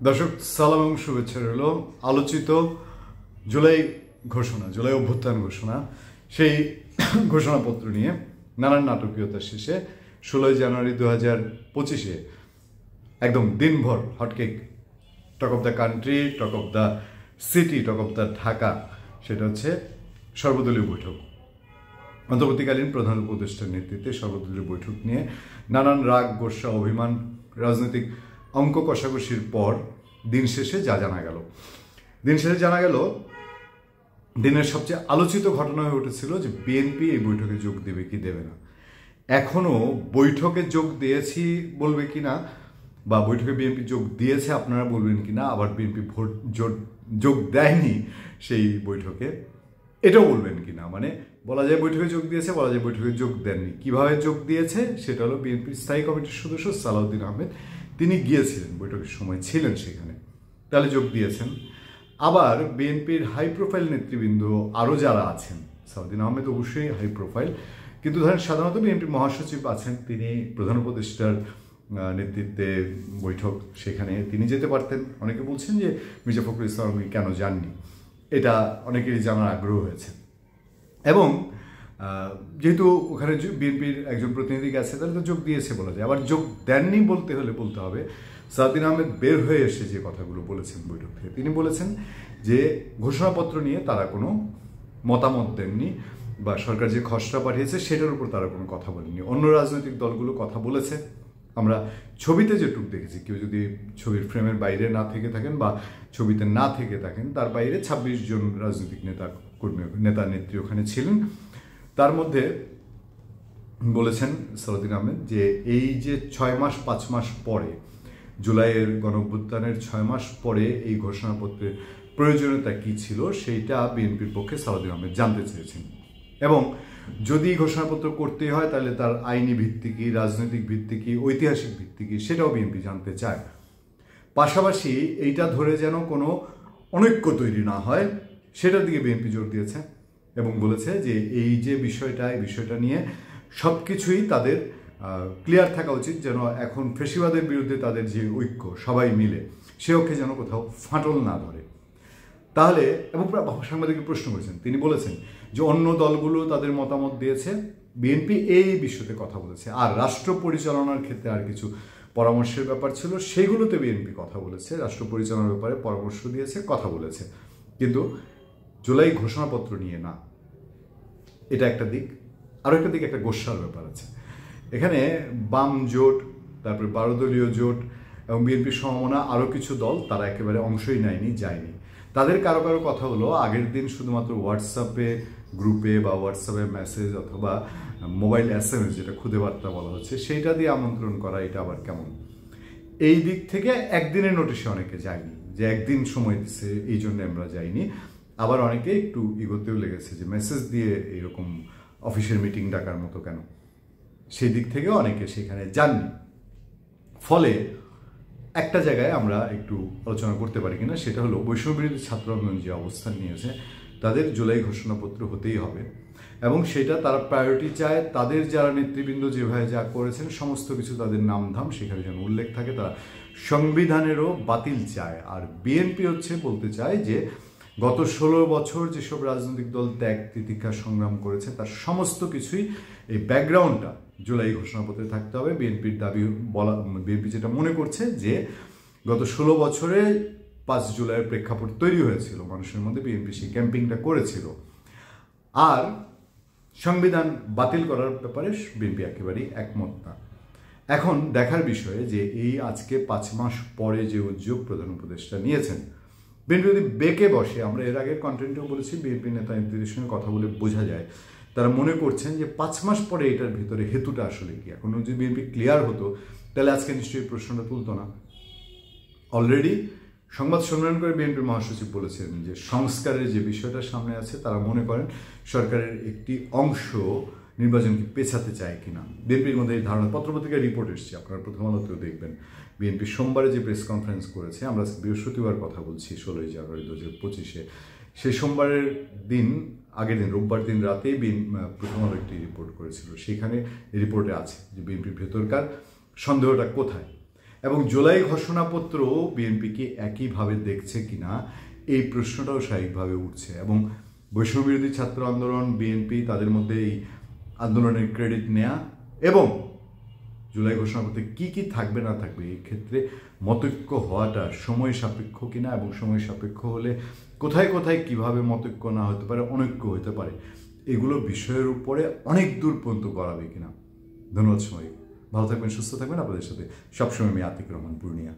দর্শক সালাম এবং শুভেচ্ছা রইল। আলোচিত জুলাই ঘোষণা, জুলাই অভ্যুত্থান ঘোষণা, সেই ঘোষণাপত্র নিয়ে নানান নাটকীয়তার শেষে 16 জানুয়ারি 2025 একদম দিনভর hotcake, talk of the country, talk of the city, talk of the Dhaka, সেটা হচ্ছে সর্বদলীয় বৈঠক। অন্তর্বর্তীকালীন প্রধান উপদেষ্টার নেতৃত্বে সর্বদলীয় বৈঠক নিয়ে নানান রাগ, গোস্বা, অভিমান, রাজনৈতিক অঙ্ক কষাকষির পর দিন শেষে জানা গেল দিনের সবচেয়ে আলোচিত ঘটনা হয়ে উঠেছিল যে বিএনপি এই বৈঠকে যোগ দেবে কি দেবে না। এখনও বৈঠকে যোগ দিয়েছি বলবে কিনা, বা বৈঠকে বিএনপি যোগ দিয়েছে আপনারা বলবেন কিনা, আবার বিএনপি যোগ দেয়নি সেই বৈঠকে এটাও বলবেন কিনা। মানে বলা যায় বৈঠকে যোগ দিয়েছে, বলা যায় বৈঠকে যোগ দেননি। কিভাবে যোগ দিয়েছে সেটা হলো বিএনপির স্থায়ী কমিটির সদস্য সালাউদ্দিন আহমেদ, তিনি গিয়েছিলেন, বৈঠকের সময় ছিলেন সেখানে, তাহলে যোগ দিয়েছেন। আবার বিএনপির হাই প্রোফাইল নেতৃবৃন্দ আরও যারা আছেন, সালাউদ্দিন আহমেদ অবশ্যই হাই প্রোফাইল, কিন্তু ধরেন সাধারণত বিএনপির মহাসচিব আছেন, তিনি প্রধান উপদেষ্টার নেতৃত্বে বৈঠক, সেখানে তিনি যেতে পারতেন। অনেকে বলছেন যে মির্জা ফখরুল ইসলাম কেন যাননি, এটা অনেকেরই জানার আগ্রহ হয়েছে। এবং যেহেতু ওখানে বিএনপির একজন প্রতিনিধি গেছে, তাহলে তো যোগ দিয়েছে বলা যায়। আবার যোগ দেননি বলতে হবে সালাউদ্দিন আহমেদ বের হয়ে এসে যে কথাগুলো বলেছেন বৈঠক থেকে, তিনি বলেছেন যে ঘোষণাপত্র নিয়ে তারা কোনো মতামত দেননি, বা সরকার যে খসড়া পাঠিয়েছে সেটার উপর তারা কোনো কথা বলেননি। অন্য রাজনৈতিক দলগুলো কথা বলেছে, আমরা ছবিতে যেটুকু দেখেছি। কেউ যদি ছবির ফ্রেমের বাইরে না থেকে থাকেন বা ছবিতে না থেকে থাকেন, তার বাইরে 26 জন রাজনৈতিক নেতা নেত্রী ওখানে ছিলেন। তার মধ্যে বলেছেন সালাউদ্দিন আহমেদ যে এই যে 5 মাস পরে, জুলাইয়ের গণঅভ্যুত্থানের 6 মাস পরে এই ঘোষণাপত্রের প্রয়োজনীয়তা কী ছিল সেইটা বিএনপির পক্ষে সালাউদ্দিন আহমেদ জানতে চেয়েছেন। এবং যদি ঘোষণাপত্র করতে হয় তাহলে তার আইনি ভিত্তি কী, রাজনৈতিক ভিত্তি কী, ঐতিহাসিক ভিত্তি কী, সেটাও বিএনপি জানতে চায়। পাশাপাশি এইটা ধরে যেন কোনো অনৈক্য তৈরি না হয় সেটার দিকে বিএনপি জোর দিয়েছে এবং বলেছে যে এই যে বিষয়টা, এই বিষয়টা নিয়ে সব কিছুই তাদের ক্লিয়ার থাকা উচিত, যেন এখন ফ্যাসিবাদের বিরুদ্ধে তাদের যে ঐক্য সবাই মিলে, সে অক্ষে যেন কোথাও ফাটল না ধরে। তাহলে, এবং সাংবাদিকের প্রশ্ন করেছেন, তিনি বলেছেন যে অন্য দলগুলো তাদের মতামত দিয়েছে, বিএনপি এই বিষয়তে কথা বলেছে, আর রাষ্ট্র পরিচালনার ক্ষেত্রে আর কিছু পরামর্শের ব্যাপার ছিল, সেগুলোতে বিএনপি কথা বলেছে, রাষ্ট্র পরিচালনার ব্যাপারে পরামর্শ দিয়েছে, কথা বলেছে, কিন্তু জুলাই ঘোষণাপত্র নিয়ে না। এটা একটা দিক। আরও একটা দিক, একটা গোস্বার ব্যাপার আছে এখানে। বাম জোট, তারপরে 12 দলীয় জোট এবং বিএনপির সমমনা আরও কিছু দল, তারা একেবারে অংশই নেয়নি, যায়নি। তাদের কারো কারো কথা হলো আগের দিন শুধুমাত্র হোয়াটসঅ্যাপে গ্রুপে বা হোয়াটসঅ্যাপে মেসেজ অথবা মোবাইল SMS, যেটা খুদে বার্তা বলা হচ্ছে, সেইটা দিয়ে আমন্ত্রণ করা, এটা আবার কেমন? এই দিক থেকে একদিনের নোটিশে অনেকে যায়নি, যে একদিন সময় দিচ্ছে এই জন্য আমরা যাইনি। আবার অনেকে একটু ইগোতেও লেগেছে যে মেসেজ দিয়ে এরকম অফিসের মিটিং ডাকার মতো কেন, সেই দিক থেকেও অনেকে সেখানে যাননি। ফলে একটা জায়গায় আমরা একটু আলোচনা করতে পারি কিনা, সেটা হলো বৈষম্যবিরোধী ছাত্র আন্দোলন যে অবস্থান নিয়েছে, তাদের জুলাই ঘোষণাপত্র হতেই হবে এবং সেটা তারা প্রায়োরিটি চায়। তাদের যারা নেতৃবৃন্দ যেভাবে যা করেছেন সমস্ত কিছু তাদের নামধাম সেখানে যেন উল্লেখ থাকে, তারা সংবিধানেরও বাতিল চায়। আর বিএনপি বলতে চায় যে গত 16 বছর যেসব রাজনৈতিক দল ত্যাগ, তিতিক্ষা, সংগ্রাম করেছে, তার সমস্ত কিছুই, এই ব্যাকগ্রাউন্ডটা জুলাই ঘোষণাপত্রে থাকতে হবে। বিএনপির দাবি বিএনপি যেটা মনে করছে যে গত 16 বছরে 5 জুলাইয়ের প্রেক্ষাপট তৈরি হয়েছিল মানুষের মধ্যে, বিএনপি সেই ক্যাম্পিংটা করেছিল। আর সংবিধান বাতিল করার ব্যাপারে বিএনপি একেবারেই একমত না। এখন দেখার বিষয়ে যে এই আজকে 5 মাস পরে যে উদ্যোগ প্রধান উপদেষ্টা নিয়েছেন, বিএনপি যদি বেঁকে বসে, আমরা এর আগের কন্টেন্টেও বলেছি, বিএনপি নেতা নেত্রীদের সঙ্গে কথা বলে বোঝা যায় তারা মনে করছেন যে 5 মাস পরে এটার ভিতরে হেতুটা আসলে কি। এখন যদি বিএনপি ক্লিয়ার হতো তাহলে আজকে নিশ্চয়ই প্রশ্নটা তুলতো না। অলরেডি সংবাদ সম্মেলন করে বিএনপির মহাসচিব বলেছেন যে সংস্কারের যে বিষয়টা সামনে আছে, তারা মনে করেন সরকারের একটি অংশ নির্বাচনকে পেছাতে চায় কিনা। বিএনপির মধ্যে এই ধারণা, পত্রপত্রিকায় রিপোর্ট এসছে, আপনারা প্রথম আলোতেও দেখবেন। বিএনপি সোমবারে যে প্রেস কনফারেন্স করেছে, আমরা বৃহস্পতিবার কথা বলছি 16 জানুয়ারি 2025, সেই সোমবারের দিন, আগের দিন রোববার দিন রাতেই প্রথম আলো একটি রিপোর্ট করেছিল। সেখানে রিপোর্টে আছে যে বিএনপির ভেতরকার সন্দেহটা কোথায়। এবং জুলাই ঘোষণাপত্র বিএনপি কি একইভাবে দেখছে কিনা এই প্রশ্নটাও স্বাভাবিকভাবে উঠছে। এবং বৈষম্যবিরোধী ছাত্র আন্দোলন, বিএনপি, তাদের মধ্যে এই আন্দোলনের ক্রেডিট নেয়া এবং জুলাই ঘোষণাপত্রে কি কি থাকবে না থাকবে এই ক্ষেত্রে মতৈক্য হওয়াটা সময় সাপেক্ষ কিনা, এবং সময় সাপেক্ষ হলে কোথায় কোথায় কিভাবে মতৈক্য না হতে পারে, অনৈক্য হতে পারে, এগুলো বিষয়ের উপরে অনেক দূর পর্যন্ত গড়াবে কিনা। ধন্যবাদ সবাই, ভালো থাকবেন, সুস্থ থাকবেন। আপনাদের সাথে সবসময় আমি আতিক রহমান, পূর্ণিয়া।